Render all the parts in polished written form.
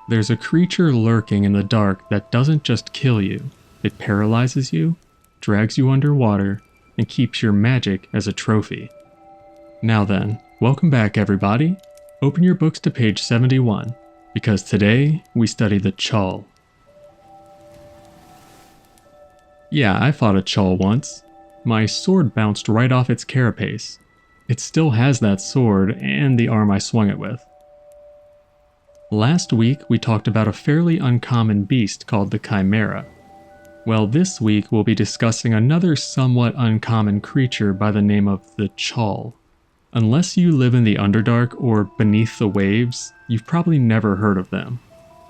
There's a creature lurking in the dark that doesn't just kill you, it paralyzes you, drags you underwater, and keeps your magic as a trophy. Now then, welcome back everybody. Open your books to page 71, because today we study the Chuul. Yeah, I fought a Chuul once. My sword bounced right off its carapace. It still has that sword and the arm I swung it with. Last week we talked about a fairly uncommon beast called the Chimera. Well, this week we'll be discussing another somewhat uncommon creature by the name of the Chuul. Unless you live in the Underdark or beneath the waves, you've probably never heard of them.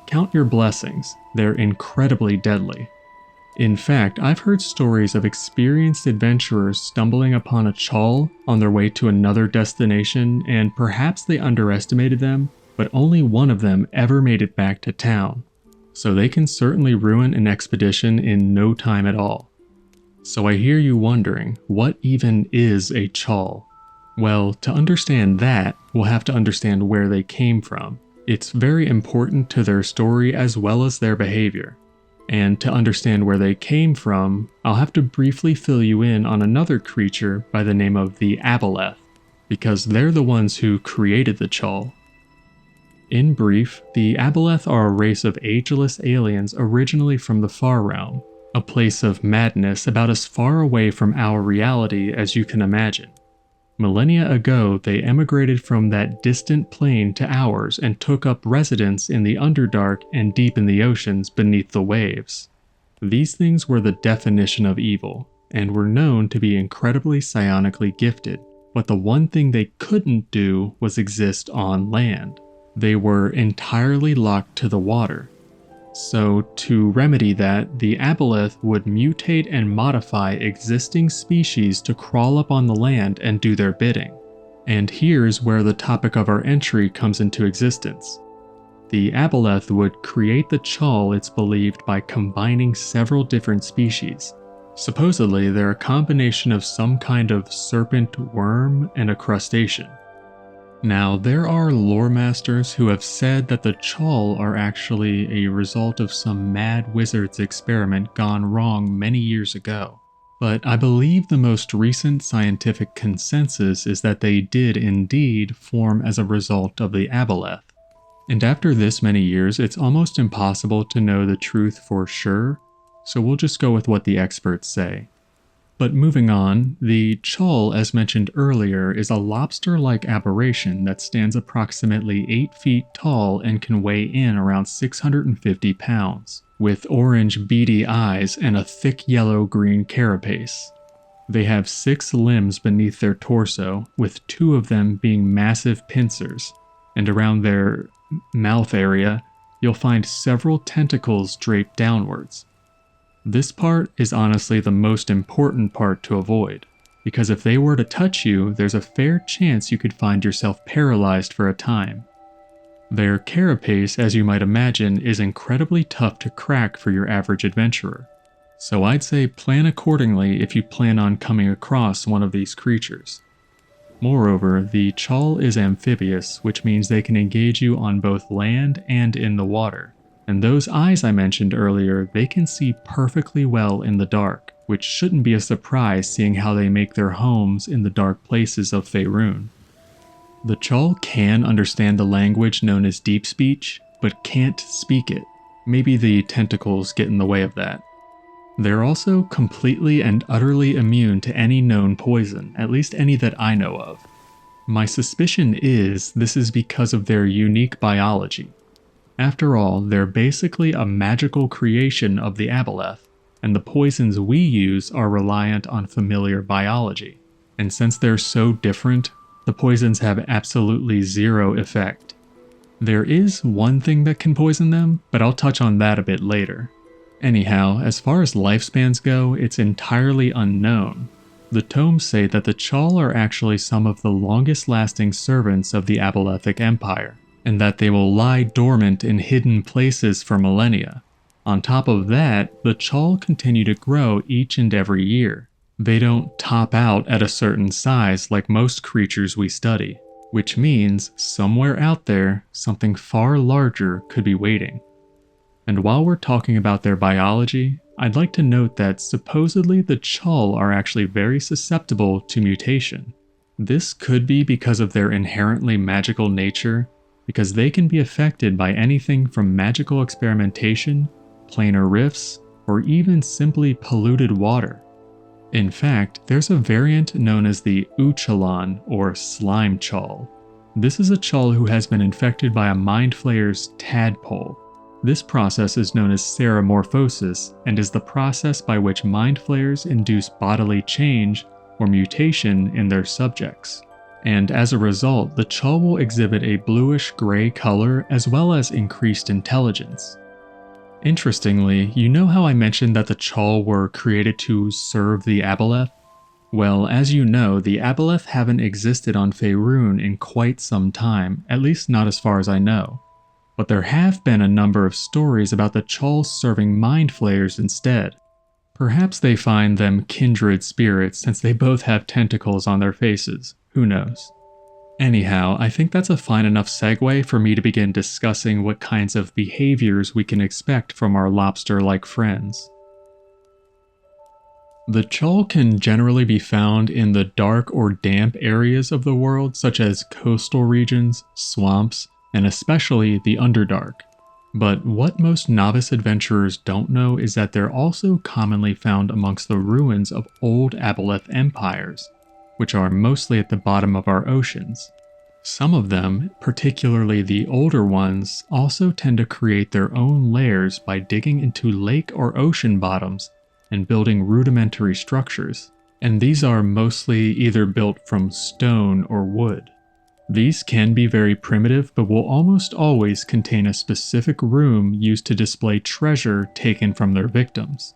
Count your blessings, they're incredibly deadly. In fact, I've heard stories of experienced adventurers stumbling upon a Chuul on their way to another destination, and perhaps they underestimated them, but only one of them ever made it back to town. So they can certainly ruin an expedition in no time at all. So I hear you wondering, what even is a Chuul? Well, to understand that, we'll have to understand where they came from. It's very important to their story as well as their behavior. And to understand where they came from, I'll have to briefly fill you in on another creature by the name of the Aboleth, because they're the ones who created the Chuul. In brief, the Aboleth are a race of ageless aliens originally from the Far Realm, a place of madness about as far away from our reality as you can imagine. Millennia ago, they emigrated from that distant plane to ours and took up residence in the Underdark and deep in the oceans beneath the waves. These things were the definition of evil, and were known to be incredibly psionically gifted, but the one thing they couldn't do was exist on land. They were entirely locked to the water. So to remedy that, the Aboleth would mutate and modify existing species to crawl up on the land and do their bidding. And here's where the topic of our entry comes into existence. The Aboleth would create the Chuul, it's believed, by combining several different species. Supposedly, they're a combination of some kind of serpent worm and a crustacean. Now, there are lore masters who have said that the Chuul are actually a result of some mad wizard's experiment gone wrong many years ago. But I believe the most recent scientific consensus is that they did indeed form as a result of the Aboleth. And after this many years, it's almost impossible to know the truth for sure, so we'll just go with what the experts say. But moving on, the Chuul, as mentioned earlier, is a lobster-like aberration that stands approximately 8 feet tall and can weigh in around 650 pounds, with orange beady eyes and a thick yellow-green carapace. They have 6 limbs beneath their torso, with 2 of them being massive pincers, and around their mouth area, you'll find several tentacles draped downwards. This part is honestly the most important part to avoid, because if they were to touch you, there's a fair chance you could find yourself paralyzed for a time. Their carapace, as you might imagine, is incredibly tough to crack for your average adventurer, so I'd say plan accordingly if you plan on coming across one of these creatures. Moreover, the Chuul is amphibious, which means they can engage you on both land and in the water. And those eyes I mentioned earlier, they can see perfectly well in the dark, which shouldn't be a surprise seeing how they make their homes in the dark places of Faerun. The Chuul can understand the language known as deep speech, but can't speak it. Maybe the tentacles get in the way of that. They're also completely and utterly immune to any known poison, at least any that I know of. My suspicion is this is because of their unique biology. After all, they're basically a magical creation of the Aboleth, and the poisons we use are reliant on familiar biology. And since they're so different, the poisons have absolutely zero effect. There is one thing that can poison them, but I'll touch on that a bit later. Anyhow, as far as lifespans go, it's entirely unknown. The tomes say that the Chuul are actually some of the longest-lasting servants of the Abolethic Empire, and that they will lie dormant in hidden places for millennia. On top of that, the Chuul continue to grow each and every year. They don't top out at a certain size like most creatures we study. which means somewhere out there, something far larger could be waiting. And while we're talking about their biology, I'd like to note that supposedly the Chuul are actually very susceptible to mutation. This could be because of their inherently magical nature, because they can be affected by anything from magical experimentation, planar rifts, or even simply polluted water. In fact, there's a variant known as the Uchulon or slime Chuul. This is a Chuul who has been infected by a mind flayer's tadpole. This process is known as ceremorphosis and is the process by which mind flayers induce bodily change or mutation in their subjects. And as a result, the Chuul will exhibit a bluish-gray color as well as increased intelligence. Interestingly, you know how I mentioned that the Chuul were created to serve the Aboleth? Well, as you know, the Aboleth haven't existed on Faerun in quite some time, at least not as far as I know. But there have been a number of stories about the Chuul serving mind flayers instead. Perhaps they find them kindred spirits since they both have tentacles on their faces, who knows. Anyhow, I think that's a fine enough segue for me to begin discussing what kinds of behaviors we can expect from our lobster-like friends. The Chuul can generally be found in the dark or damp areas of the world such as coastal regions, swamps, and especially the Underdark. But what most novice adventurers don't know is that they're also commonly found amongst the ruins of old Aboleth empires, which are mostly at the bottom of our oceans. Some of them, particularly the older ones, also tend to create their own lairs by digging into lake or ocean bottoms and building rudimentary structures, and these are mostly either built from stone or wood. These can be very primitive, but will almost always contain a specific room used to display treasure taken from their victims.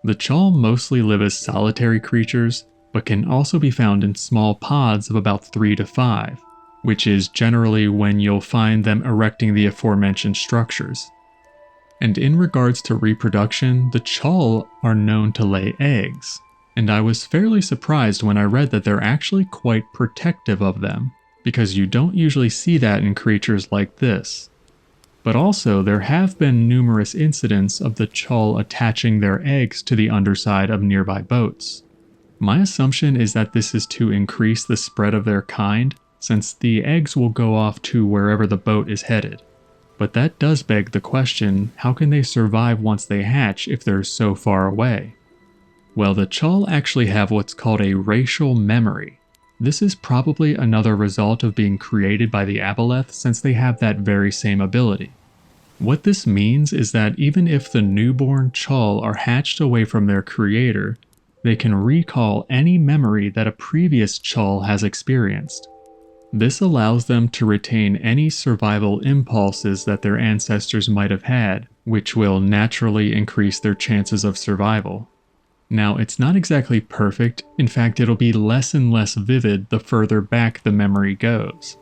The Chuul mostly live as solitary creatures, but can also be found in small pods of about 3 to 5, which is generally when you'll find them erecting the aforementioned structures. And in regards to reproduction, the Chuul are known to lay eggs, and I was fairly surprised when I read that they're actually quite protective of them, because you don't usually see that in creatures like this. But also, there have been numerous incidents of the Chuul attaching their eggs to the underside of nearby boats. My assumption is that this is to increase the spread of their kind, since the eggs will go off to wherever the boat is headed. But that does beg the question, how can they survive once they hatch if they're so far away? Well, the Chuul actually have what's called a racial memory. This is probably another result of being created by the Aboleth since they have that very same ability. What this means is that even if the newborn Chuul are hatched away from their creator, they can recall any memory that a previous Chuul has experienced. This allows them to retain any survival impulses that their ancestors might have had, which will naturally increase their chances of survival. Now, it's not exactly perfect, in fact it'll be less and less vivid the further back the memory goes.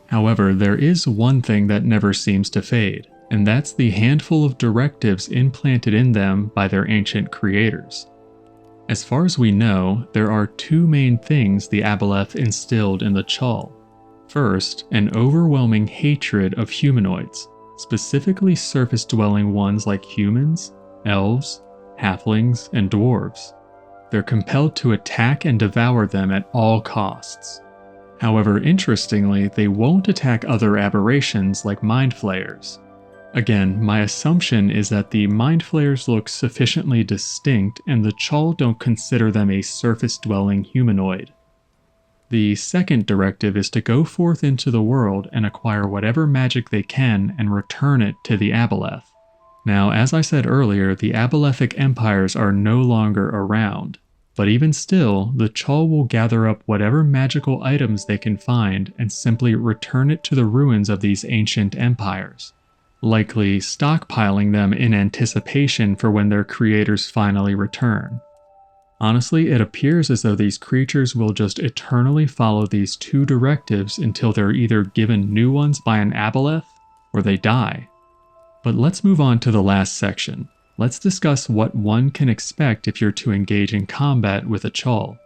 However, there is one thing that never seems to fade, and that's the handful of directives implanted in them by their ancient creators. As far as we know, there are 2 main things the Aboleth instilled in the Chuul. First, an overwhelming hatred of humanoids, specifically surface-dwelling ones like humans, elves, halflings, and dwarves. They're compelled to attack and devour them at all costs. However, interestingly, they won't attack other aberrations like mind flayers. Again, my assumption is that the mind flayers look sufficiently distinct and the Chuul don't consider them a surface-dwelling humanoid. The second directive is to go forth into the world and acquire whatever magic they can and return it to the Aboleth. Now, as I said earlier, the Abolethic empires are no longer around, but even still, the Chuul will gather up whatever magical items they can find and simply return it to the ruins of these ancient empires, likely stockpiling them in anticipation for when their creators finally return. Honestly, it appears as though these creatures will just eternally follow these 2 directives until they're either given new ones by an Aboleth, or they die. But let's move on to the last section. Let's discuss what one can expect if you're to engage in combat with a Chuul.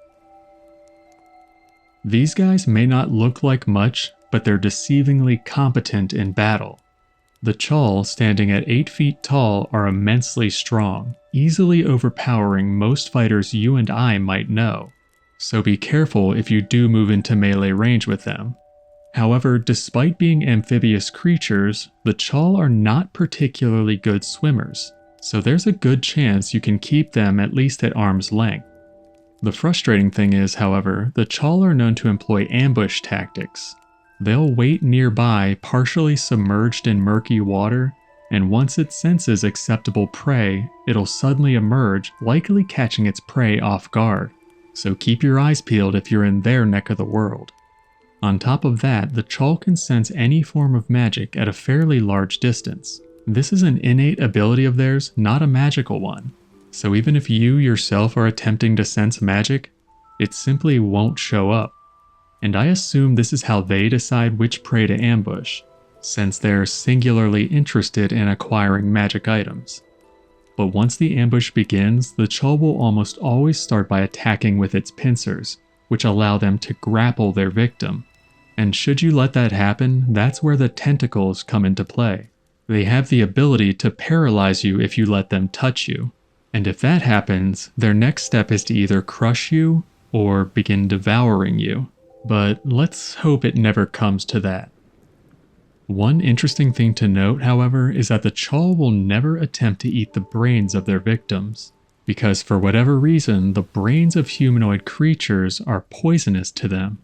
These guys may not look like much, but they're deceivingly competent in battle. The Chuul, standing at 8 feet tall, are immensely strong, easily overpowering most fighters you and I might know. So be careful if you do move into melee range with them. However, despite being amphibious creatures, the Chuul are not particularly good swimmers, so there's a good chance you can keep them at least at arm's length. The frustrating thing is, however, the Chuul are known to employ ambush tactics. They'll wait nearby, partially submerged in murky water, and once it senses acceptable prey, it'll suddenly emerge, likely catching its prey off guard. So keep your eyes peeled if you're in their neck of the world. On top of that, the Chuul can sense any form of magic at a fairly large distance. This is an innate ability of theirs, not a magical one. So even if you yourself are attempting to sense magic, it simply won't show up. And I assume this is how they decide which prey to ambush, since they're singularly interested in acquiring magic items. But once the ambush begins, the Chuul will almost always start by attacking with its pincers, which allow them to grapple their victim. And should you let that happen, that's where the tentacles come into play. They have the ability to paralyze you if you let them touch you. And if that happens, their next step is to either crush you or begin devouring you. But let's hope it never comes to that. One interesting thing to note, however, is that the Chuul will never attempt to eat the brains of their victims, because for whatever reason, the brains of humanoid creatures are poisonous to them.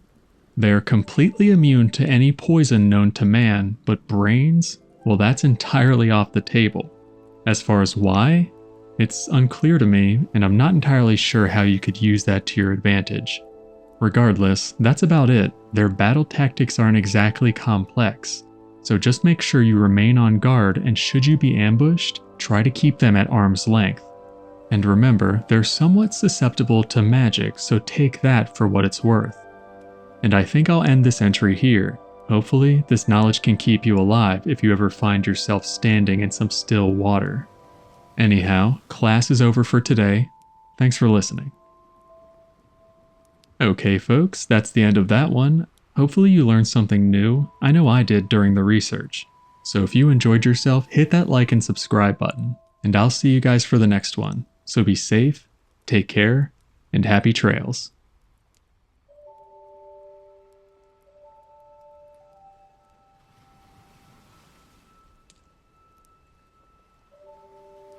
They are completely immune to any poison known to man, but brains? Well, that's entirely off the table. As far as why? It's unclear to me, and I'm not entirely sure how you could use that to your advantage. Regardless, that's about it. Their battle tactics aren't exactly complex, so just make sure you remain on guard, and should you be ambushed, try to keep them at arm's length. And remember, they're somewhat susceptible to magic, so take that for what it's worth. And I think I'll end this entry here. Hopefully, this knowledge can keep you alive if you ever find yourself standing in some still water. Anyhow, class is over for today. Thanks for listening. Okay folks, that's the end of that one. Hopefully you learned something new. I know I did during the research. So if you enjoyed yourself, hit that like and subscribe button. And I'll see you guys for the next one. So be safe, take care, and happy trails.